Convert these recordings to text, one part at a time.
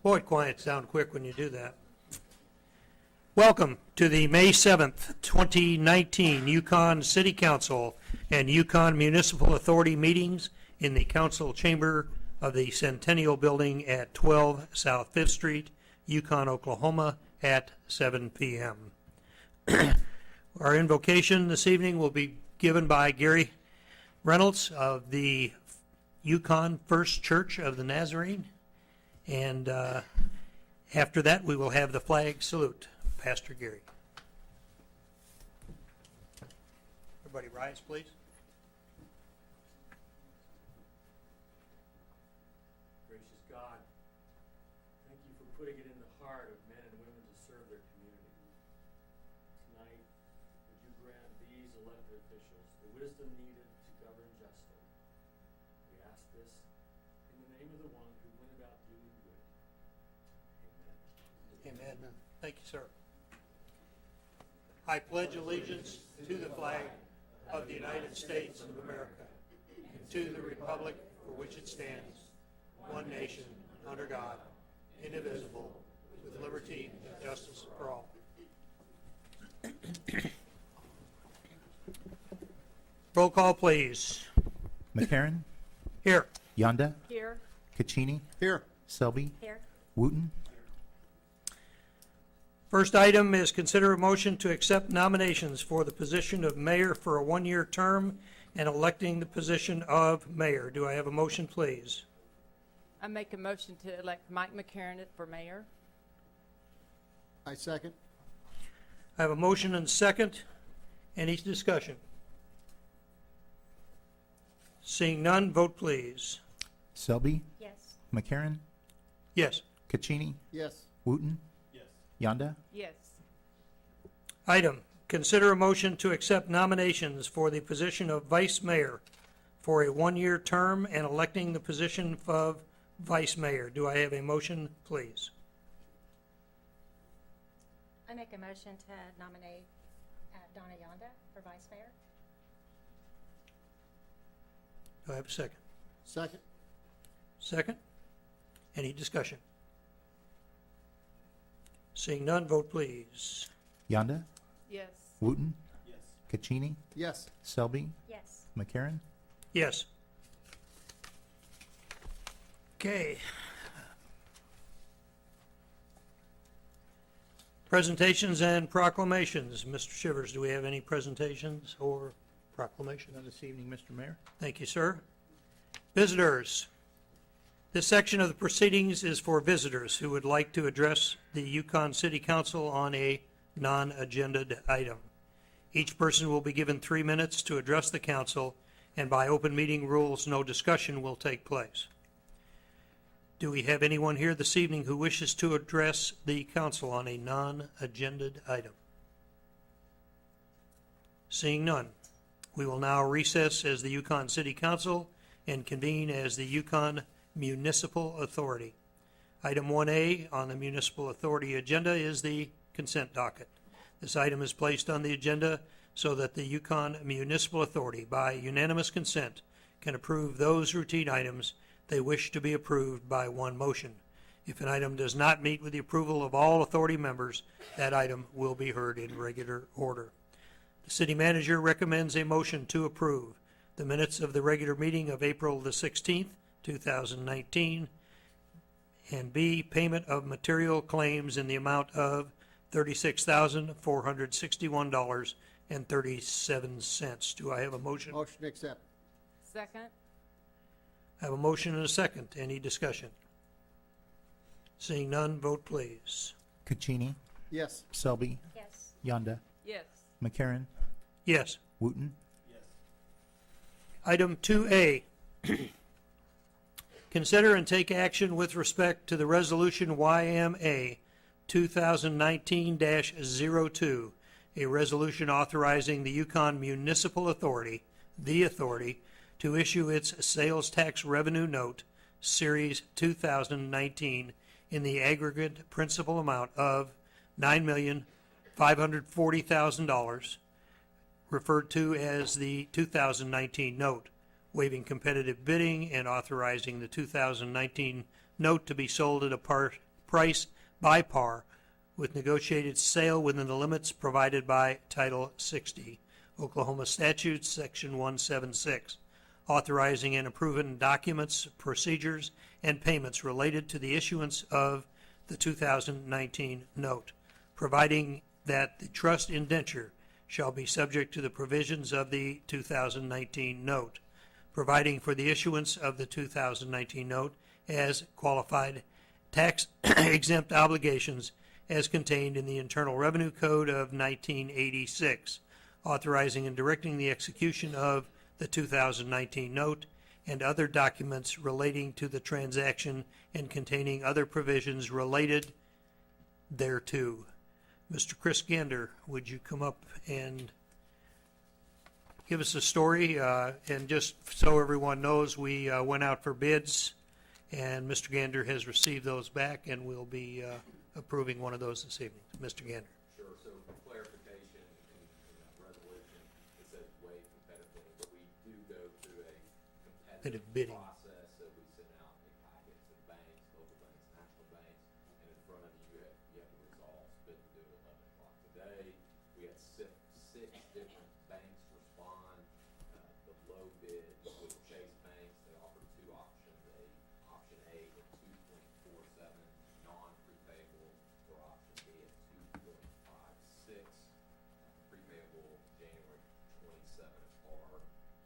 Boy, it quiets down quick when you do that. Welcome to the May 7th, 2019 Yukon City Council and Yukon Municipal Authority meetings in the council chamber of the Centennial Building at 12 South 5th Street, Yukon, Oklahoma at 7 p.m. Our invocation this evening will be given by Gary Reynolds of the Yukon First Church of the Nazarene. And after that, we will have the flag salute. Pastor Gary. Everybody rise, please. Gracious God, thank you for putting it in the heart of men and women to serve their community. Tonight, would you grant these elected officials the wisdom needed to govern justly? We ask this in the name of the one who went about doing good. Amen. Amen. Thank you, sir. I pledge allegiance to the flag of the United States of America and to the republic for which it stands, one nation, under God, indivisible, with liberty and justice for all. Roll call, please. McCarran? Here. Yonda? Here. Caccini? Here. Selby? Here. Wooten? First item is consider a motion to accept nominations for the position of mayor for a one-year term and electing the position of mayor. Do I have a motion, please? I make a motion to elect Mike McCarran for mayor. I second. I have a motion and second. Any discussion? Seeing none, vote please. Selby? Yes. McCarran? Yes. Caccini? Yes. Wooten? Yes. Yonda? Yes. Item, consider a motion to accept nominations for the position of vice mayor for a one-year term and electing the position of vice mayor. Do I have a motion, please? I make a motion to nominate Donna Yonda for vice mayor. Do I have a second? Second. Second? Any discussion? Seeing none, vote please. Yonda? Yes. Wooten? Yes. Caccini? Yes. Selby? Yes. McCarran? Yes. Okay. Presentations and proclamations. Mr. Shivers, do we have any presentations or proclamations? None this evening, Mr. Mayor. Thank you, sir. Visitors. This section of the proceedings is for visitors who would like to address the Yukon City Council on a non-agended item. Each person will be given 3 minutes to address the council, and by open meeting rules, no discussion will take place. Do we have anyone here this evening who wishes to address the council on a non-agended item? Seeing none, we will now recess as the Yukon City Council and convene as the Yukon Municipal Authority. Item 1A on the Municipal Authority agenda is the consent docket. This item is placed on the agenda so that the Yukon Municipal Authority, by unanimous consent, can approve those routine items they wish to be approved by one motion. If an item does not meet with the approval of all authority members, that item will be heard in regular order. The city manager recommends a motion to approve the minutes of the regular meeting of April the 16th, 2019, and B, payment of material claims in the amount of $36,461.37. Do I have a motion? Motion to accept. Second. I have a motion and a second. Any discussion? Seeing none, vote please. Caccini? Yes. Selby? Yes. Yonda? Yes. McCarran? Yes. Wooten? Yes. Item 2A. Consider and take action with respect to the resolution YMA 2019-02, a resolution authorizing the Yukon Municipal Authority, the authority, to issue its sales tax revenue note, Series 2019, in the aggregate principal amount of $9,540,000, referred to as the 2019 note, waiving competitive bidding and authorizing the 2019 note to be sold at a price by par with negotiated sale within the limits provided by Title 60, Oklahoma Statutes, Section 176, authorizing and approving documents, procedures, and payments related to the issuance of the 2019 note, providing that the trust indenture shall be subject to the provisions of the 2019 note, providing for the issuance of the 2019 note as qualified tax-exempt obligations as contained in the Internal Revenue Code of 1986, authorizing and directing the execution of the 2019 note and other documents relating to the transaction and containing other provisions related thereto. Mr. Chris Gander, would you come up and give us a story? And just so everyone knows, we went out for bids, and Mr. Gander has received those back, and we'll be approving one of those this evening. Mr. Gander. Sure, so for clarification, in that resolution, it says waive competitive bidding, but we do go through a competitive Bidding. process, so we send out a packet to banks, local banks, national banks, and in front of you, you have the results, bid to do at 11 o'clock today. We had six different banks respond. The low bid was Chase Bank. They offered two options, option A at 2.47 non-prepayable, or option B at 2.56 prepayable January 27 at par.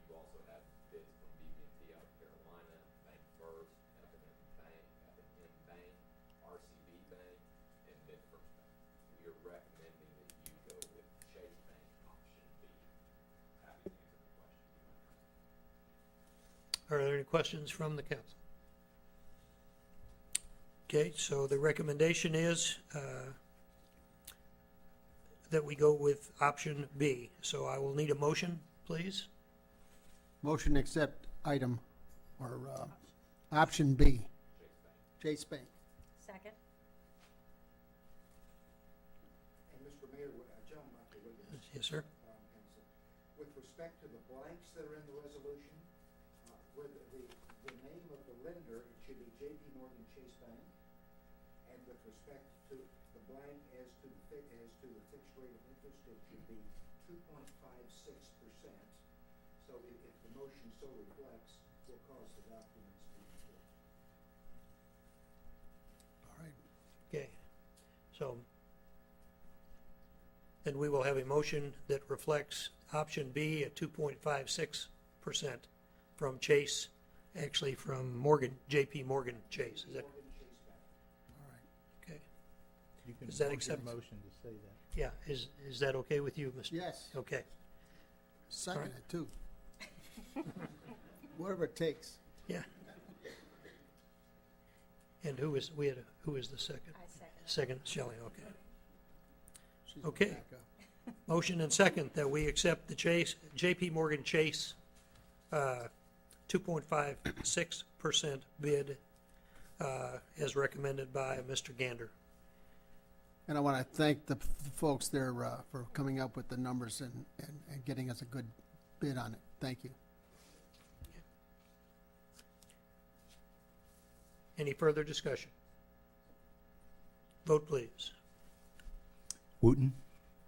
You also have bids from BB&T out of Carolina, Bank First, F&M Bank, RCB Bank, and MidFirst Bank. We are recommending that you go with Chase Bank option B. Happy to answer the question. Are there any questions from the council? Okay, so the recommendation is that we go with option B. So I will need a motion, please. Motion to accept item, or option B. Chase Bank. Second. And Mr. Mayor, John Michael Williams. Yes, sir. Council. With respect to the blanks that are in the resolution, where the name of the lender, it should be J.P. Morgan Chase Bank. And with respect to the blank as to the fixed rate of interest, it should be 2.56%. So if the motion so reflects, will cause the documents to be filled. All right. Okay, so then we will have a motion that reflects option B at 2.56% from Chase, actually from JP Morgan Chase. Is that, Morgan Chase Bank. All right. okay? You can Is that amend your accept- motion to say that. Yeah, is that okay with you, Mr.? Yes. Okay, Second All right. it, too. Whatever it takes. yeah. And who is the second? I second. Second, Shelley, okay. She's Okay. back up. Motion and second that we accept the JP Morgan Chase 2.56% bid as recommended by Mr. Gander. And I want to thank the folks there for coming up with the numbers and getting us a good bid on it. Thank you. Any further discussion? Vote, please. Wooten,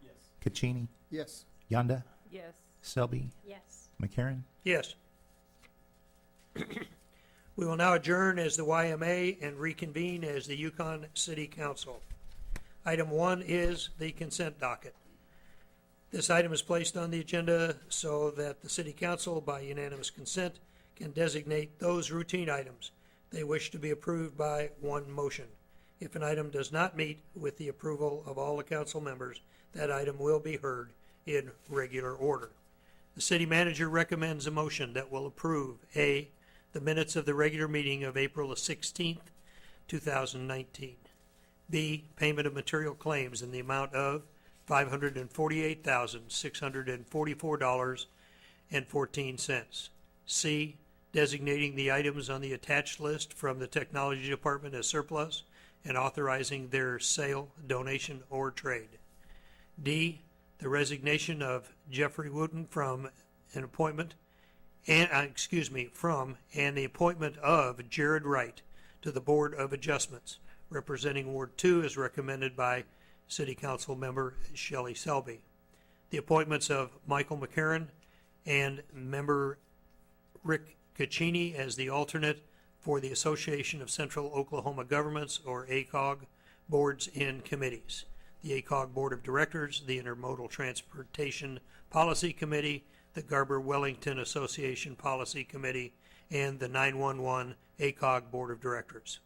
Yes. Caccini, Yes. Yonda, Yes. Selby, Yes. McCarron. Yes. We will now adjourn as the YMA and reconvene as the Yukon City Council. Item 1 is the consent docket. This item is placed on the agenda so that the City Council, by unanimous consent, can designate those routine items they wish to be approved by one motion. If an item does not meet with the approval of all the council members, that item will be heard in regular order. The city manager recommends a motion that will approve A, the minutes of the regular meeting of April the 16th, 2019. B, payment of material claims in the amount of $548,644.14. C, designating the items on the attached list from the Technology Department as surplus and authorizing their sale, donation, or trade. D, the resignation of Jeffrey Wooten from an appointment, and the appointment of Jared Wright to the Board of Adjustments representing Ward 2 is recommended by City Council member Shelley Selby. The appointments of Michael McCarron and member Rick Caccini as the alternate for the Association of Central Oklahoma Governments, or ACOG, boards and committees. The ACOG Board of Directors, the Intermodal Transportation Policy Committee, the Garber-Wellington Association Policy Committee, and the 911 ACOG Board of Directors.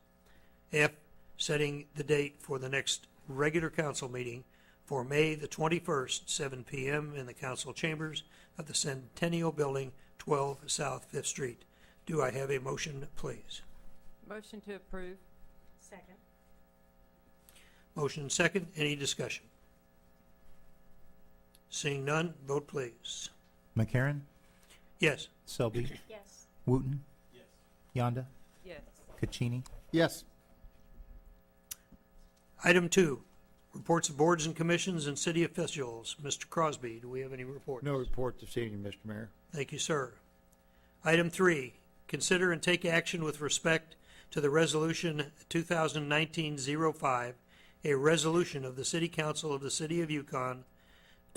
F, setting the date for the next regular council meeting for May the 21st, 7 p.m. in the council chambers of the Centennial Building, 12 South 5th Street. Do I have a motion, please? Motion to approve. Second. Motion second. Any discussion? Seeing none, vote please. McCarron, Yes. Selby, Yes. Wooten, Yes. Yonda, Yes. Caccini, Yes. Item 2, reports of boards and commissions and city officials. Mr. Crosby, do we have any reports? No report this evening, Mr. Mayor. Thank you, sir. Item 3, consider and take action with respect to the Resolution 2019-05, a resolution of the City Council of the City of Yukon,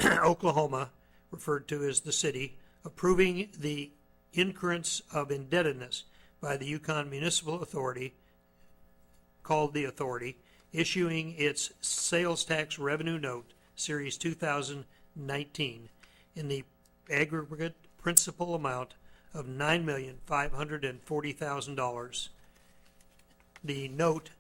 Oklahoma, referred to as the city, approving the incurrence of indebtedness by the Yukon Municipal Authority, called the Authority, issuing its sales tax revenue note, Series 2019, in the aggregate principal amount of $9,540,000. The note,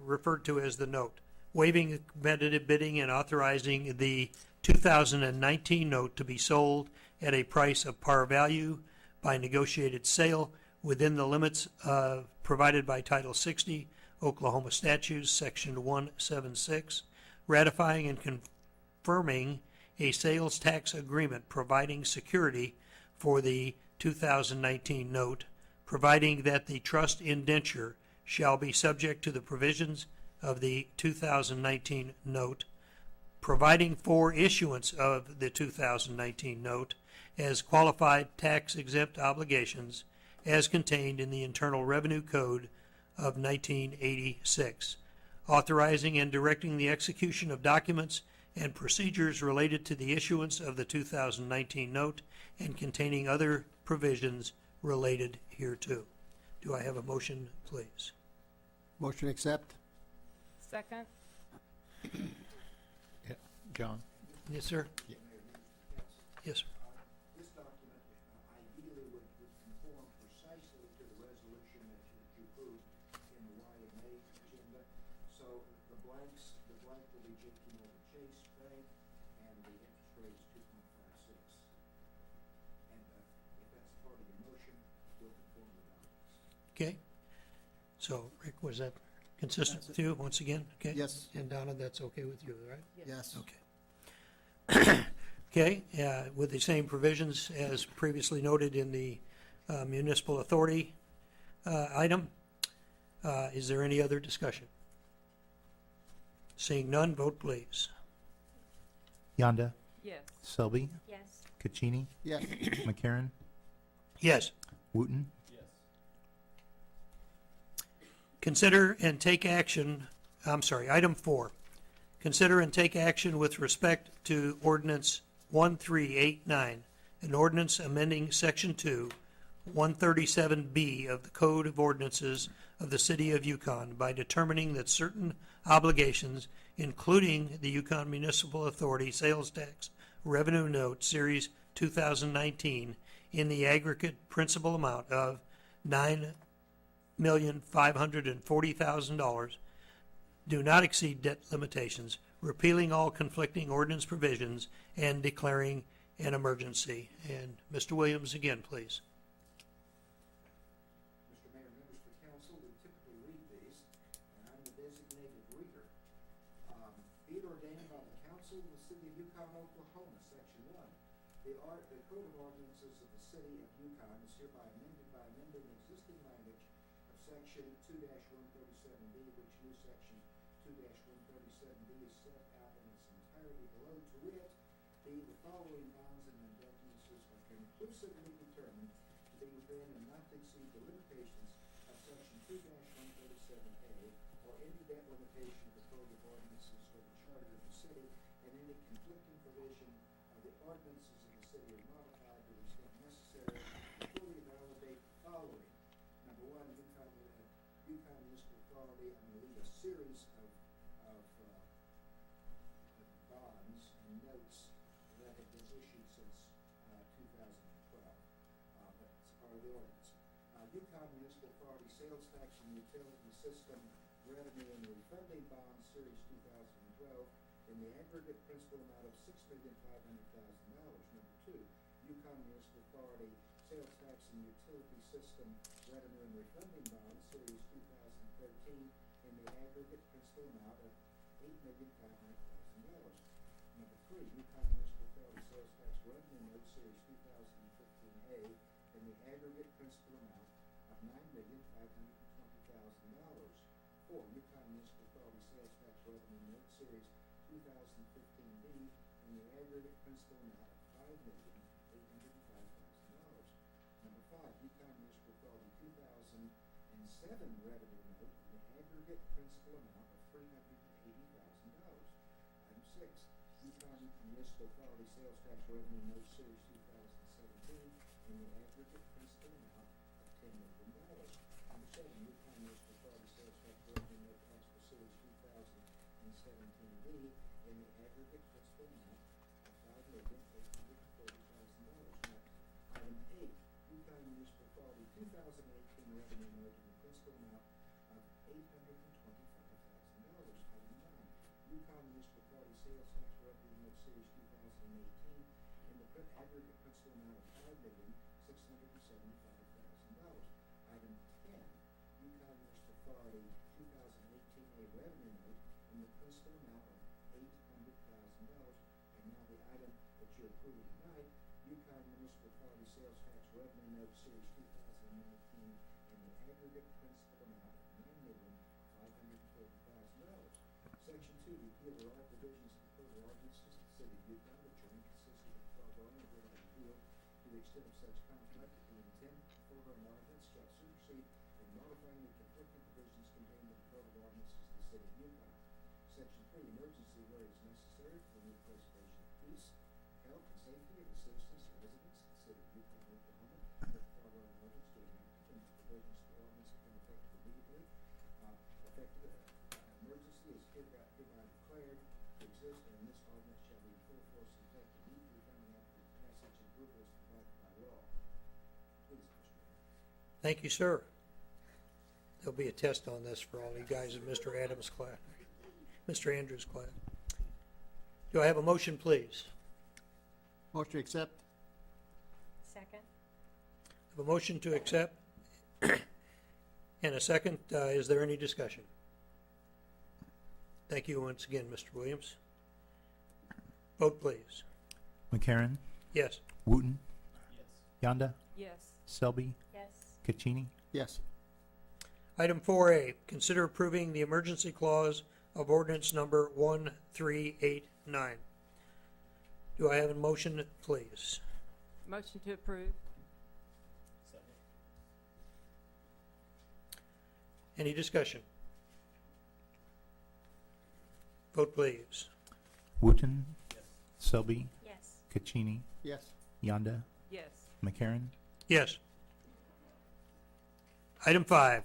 referred to as the note, waiving competitive bidding and authorizing the 2019 note to be sold at a price of par value by negotiated sale within the limits provided by Title 60 Oklahoma Statutes, Section 176, ratifying and confirming a sales tax agreement providing security for the 2019 note, providing that the trust indenture shall be subject to the provisions of the 2019 note, providing for issuance of the 2019 note as qualified tax-exempt obligations as contained in the Internal Revenue Code of 1986, authorizing and directing the execution of documents and procedures related to the issuance of the 2019 note and containing other provisions related hereto. Do I have a motion, please? Motion accept? Second. John? Yes, sir. Yes, sir. This document ideally would conform precisely to the resolution that you approved in the Y and A agenda. So the blank will be JP Morgan Chase Bank, and the interest rate is 2.56. And if that's part of your motion, we'll conform the documents. Okay. So, Rick, was that consistent with you once again? Okay. Yes. And Donna, that's okay with you, right? Yes. Okay. Okay, with the same provisions as previously noted in the municipal authority item. Is there any other discussion? Seeing none, vote please. Yonda, Yes. Selby, Yes. Caccini, Yes. McCarron, Yes. Wooten, Yes. Consider and take action, item 4. Consider and take action with respect to ordinance 1389, an ordinance amending section 2, 137B of the Code of Ordinances of the City of Yukon by determining that certain obligations, including the Yukon Municipal Authority Sales Tax Revenue Note Series 2019, in the aggregate principal amount of $9,540,000, do not exceed debt limitations, repealing all conflicting ordinance provisions, and declaring an emergency. And Mr. Williams, again, please. Mr. Mayor, members of the council, we typically read these, and I'm the designated reader. Be it ordained by the council of the city of Yukon, Oklahoma, section 1. The Code of Ordinances of the city of Yukon is hereby amended by amending existing language of section 2-137B, which new section 2-137B is set out in its entirety below, to wit, the following bonds and indebtednesses are conclusively determined to be within and not to exceed the limitations of section 2-137A, or any debt limitation of the code of ordinances or the charter of the city, and any conflicting provision of the ordinances of the city are modified to the extent necessary to fully validate the following. Number one, Yukon Municipal Authority, I'm going to leave a series of bonds and notes that have been issued since 2012. That's part of the ordinance. Yukon Municipal Authority Sales Tax and Utility System Revenue and Refunding Bonds Series 2012 in the aggregate principal amount of $6,500,000. Number two, Yukon Municipal Authority Sales Tax and Utility System Revenue and Refunding Bonds Series 2013 in the aggregate principal amount of $8,500,000. Number three, Yukon Municipal Authority Sales Tax Revenue Note Series 2015A in the aggregate principal amount of $9,520,000. Four, Yukon Municipal Authority Sales Tax Revenue Note Series 2015B in the aggregate principal amount of $5,805,000. Number five, Yukon Municipal Authority 2007 Revenue Note in the aggregate principal amount of $380,000. Item six, Yukon Municipal Authority Sales Tax Revenue Note Series 2017 in the aggregate principal amount of $10 million. Number seven, Yukon Municipal Authority Sales Tax Revenue Note Taxable Series 2017B in the aggregate principal amount of $5,840,000. Item eight, Yukon Municipal Authority 2018 Revenue Note in the principal amount of $825,000. Item nine, Yukon Municipal Authority Sales Tax Revenue Note Series 2018 in the aggregate principal amount of $5,675,000. Item 10, Yukon Municipal Authority 2018A Revenue Note in the principal amount of $800,000. And now the item that you're approving tonight, Yukon Municipal Authority Sales Tax Revenue Note Series 2019 in the aggregate principal amount of $9,540,000. Section 2, repeal of all provisions of the code of ordinances of the city of Yukon which are inconsistent with the foregoing and hereby repealed to the extent of such conflict that the intent of the foregoing ordinance shall supersede in modifying the conflicting provisions contained in the code of ordinances of the city of Yukon. Section 3, emergency where it is necessary for the preservation of peace, health, and safety of the citizens and residents of the city of Yukon, Oklahoma, that the foregoing ordinance be enacted and the provisions of the ordinance become effective immediately. Emergency is hereby declared to exist, and this ordinance shall be in full force and effect immediately coming after its passage and approval is provided by law. Please, Mr. Mayor. Thank you, sir. There'll be a test on this for all you guys in Mr. Adams' class, Mr. Andrews' class. Do I have a motion, please? Motion to accept? Second. I have a motion to accept and a second. Is there any discussion? Thank you once again, Mr. Williams. Vote, please. McCarron, Yes. Wooten, Yes. Yonda, Yes. Selby, Yes. Caccini, Yes. Item 4A, consider approving the emergency clause of ordinance number 1389. Do I have a motion, please? Motion to approve. Second. Any discussion? Vote, please. Wooten, Yes. Selby, Yes. Caccini, Yes. Yonda, Yes. McCarron, Yes. Item 5,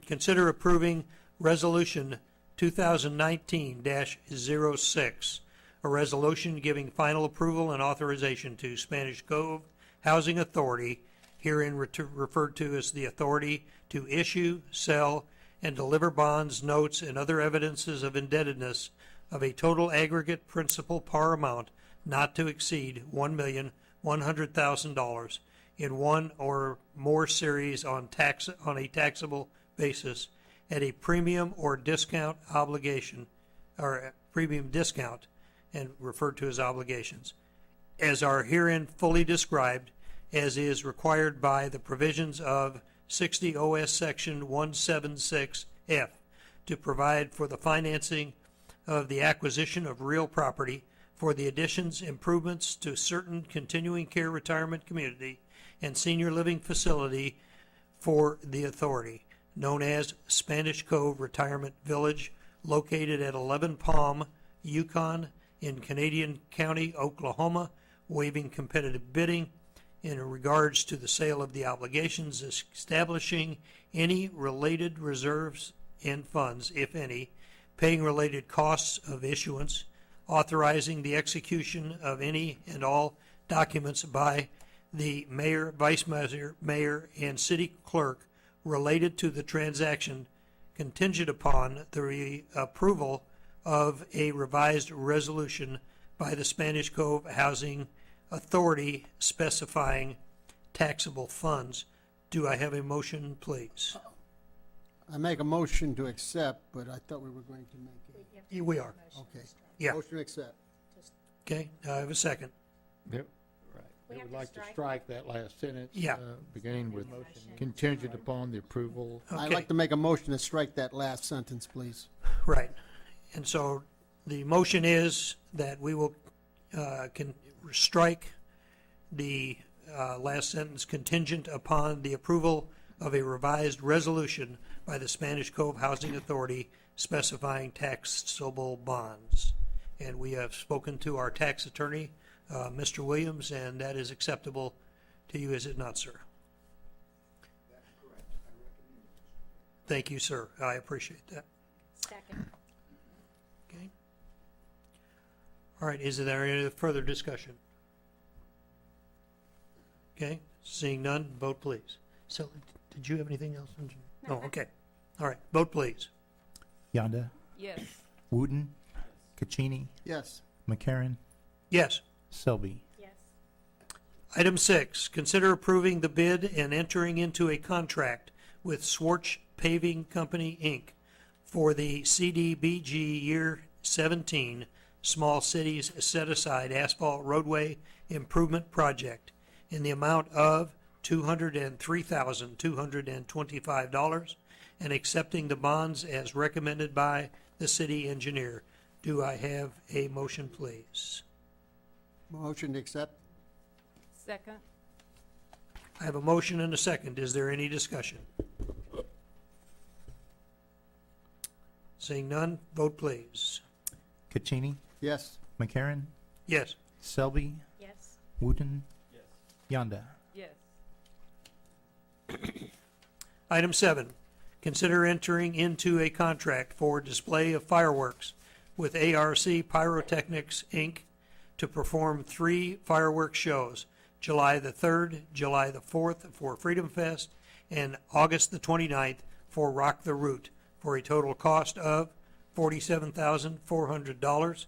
consider approving Resolution 2019-06, a resolution giving final approval and authorization to Spanish Cove Housing Authority, herein referred to as the authority to issue, sell, and deliver bonds, notes, and other evidences of indebtedness of a total aggregate principal par amount not to exceed $1,100,000 in one or more series on a taxable basis at a premium or discount obligation, or premium discount, and referred to as obligations, as are herein fully described, as is required by the provisions of 60 OS Section 176F, to provide for the financing of the acquisition of real property for the additions, improvements to certain continuing care retirement community and senior living facility for the authority, known as Spanish Cove Retirement Village, located at 11 Palm, Yukon, in Canadian County, Oklahoma, waiving competitive bidding in regards to the sale of the obligations, establishing any related reserves and funds, if any, paying related costs of issuance, authorizing the execution of any and all documents by the mayor, vice mayor, and city clerk related to the transaction, contingent upon the approval of a revised resolution by the Spanish Cove Housing Authority specifying taxable funds. Do I have a motion, please? I make a motion to accept, but I thought we were going to make We are. a, okay. Yeah. Motion to accept. Okay, I have a second. Yep, right. We They have would to like to strike strike that last sentence. Yeah. Beginning with Motion. contingent upon the approval. I'd Okay. like to make a motion to strike that last sentence, please. Right. And so the motion is that we will can strike the last sentence contingent upon the approval of a revised resolution by the Spanish Cove Housing Authority specifying taxable bonds. And we have spoken to our tax attorney, Mr. Williams, and that is acceptable to you, is it not, sir? That's correct. I recommend it. Thank you, sir. I appreciate that. Second. Okay. All right, is there any further discussion? Okay, seeing none, vote please. So, did you have anything else? No. Oh, okay. All right, vote please. Yonda, Yes. Wooten, Caccini, Yes. McCarron, Yes. Selby. Yes. Item 6, consider approving the bid and entering into a contract with Swartz Paving Company, Inc. for the CDBG Year 17 Small Cities Set-Aside Asphalt Roadway Improvement Project in the amount of $203,225 and accepting the bonds as recommended by the city engineer. Do I have a motion, please? Motion to accept? Second. I have a motion and a second. Is there any discussion? Seeing none, vote please. Caccini, Yes. McCarron, Yes. Selby, Yes. Wooten, Yes. Yonda. Yes. Item 7, consider entering into a contract for display of fireworks with ARC Pyrotechnics, Inc. to perform 3 fireworks shows, July the 3rd, July the 4th for Freedom Fest, and August the 29th for Rock the Route, for a total cost of $47,400.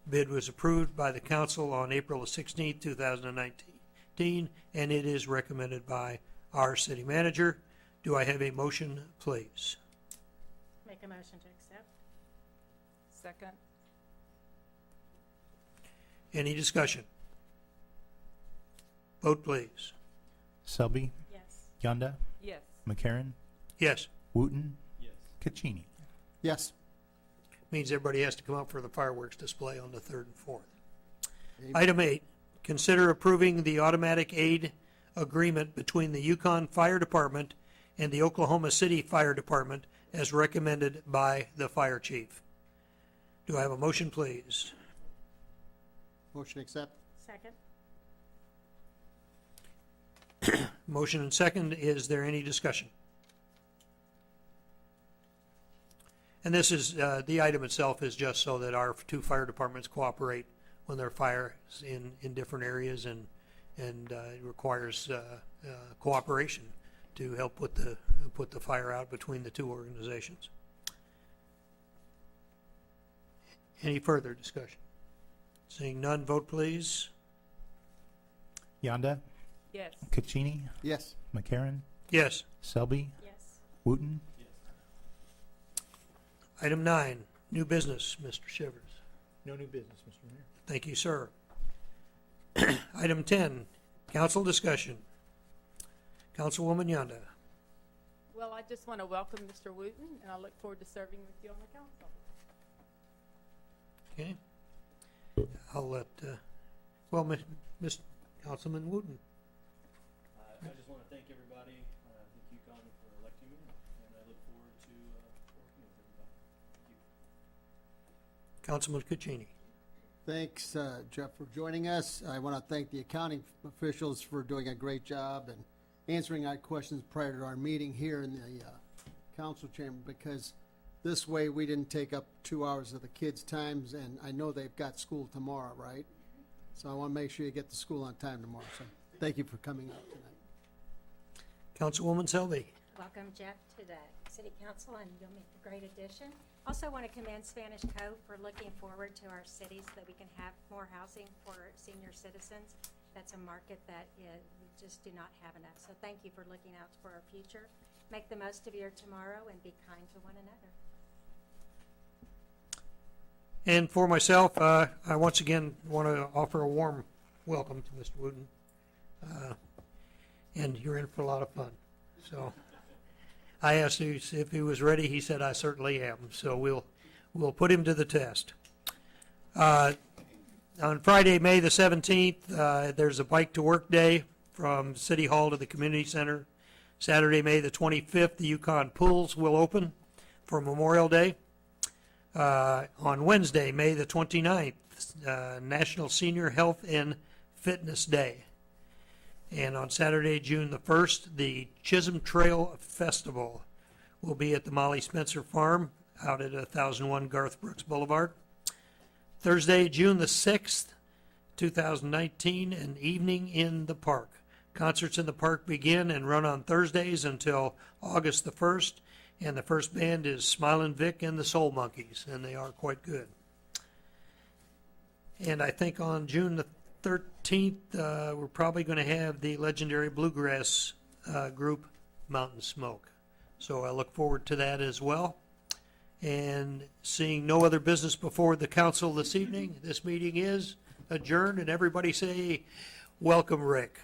Bid was approved by the council on April 16, 2019, and it is recommended by our city manager. Do I have a motion, please? Make a motion to accept. Second. Any discussion? Vote, please. Selby, Yes. Yonda, Yes. McCarron, Yes. Wooten, Yes. Caccini. Yes. Means everybody has to come out for the fireworks display on the 3rd and 4th. Amen. Item 8, consider approving the automatic aid agreement between the Yukon Fire Department and the Oklahoma City Fire Department as recommended by the fire chief. Do I have a motion, please? Motion to accept? Second. Motion and second. Is there any discussion? And this is, the item itself is just so that our 2 fire departments cooperate when there are fires in different areas, and it requires cooperation to help put the fire out between the 2 organizations. Any further discussion? Seeing none, vote please. Yonda, Yes. Caccini, Yes. McCarron, Yes. Selby, Yes. Wooten. Item 9, new business, Mr. Shivers. No new business, Mr. Mayor. Thank you, sir. Item 10, council discussion. Councilwoman Yonda. Well, I just want to welcome Mr. Wooten, and I look forward to serving with you on the council. Okay. I'll let, Miss Councilman Wooten. I just want to thank everybody. I think on electing me, and I look forward to working with everybody. Thank you. Councilman Caccini. Thanks, Jeff, for joining us. I want to thank the accounting officials for doing a great job and answering our questions prior to our meeting here in the council chamber, because this way we didn't take up 2 hours of the kids' times, and I know they've got school tomorrow, right? So I want to make sure you get to school on time tomorrow. So thank you for coming out tonight. Councilwoman Selby. Welcome, Jeff, to the city council, and you'll make a great addition. Also want to commend Spanish Cove for looking forward to our cities so that we can have more housing for senior citizens. That's a market that we just do not have enough. So thank you for looking out for our future. Make the most of your tomorrow and be kind to one another. And for myself, I once again want to offer a warm welcome to Mr. Wooten. And you're in for a lot of fun. So I asked him if he was ready. He said, I certainly am. So we'll put him to the test. On Friday, May the 17th, there's a Bike to Work Day from City Hall to the Community Center. Saturday, May the 25th, the Yukon pools will open for Memorial Day. On Wednesday, May the 29th, National Senior Health and Fitness Day. And on Saturday, June the 1st, the Chisholm Trail Festival will be at the Molly Spencer Farm out at 1001 Garth Brooks Boulevard. Thursday, June the 6th, 2019, an evening in the park. Concerts in the park begin and run on Thursdays until August the 1st, and the first band is Smilin' Vic and the Soul Monkeys, and they are quite good. And I think on June the 13th, we're probably going to have the legendary bluegrass group Mountain Smoke. So I look forward to that as well. And seeing no other business before the council this evening, this meeting is adjourned, and everybody say, welcome, Rick.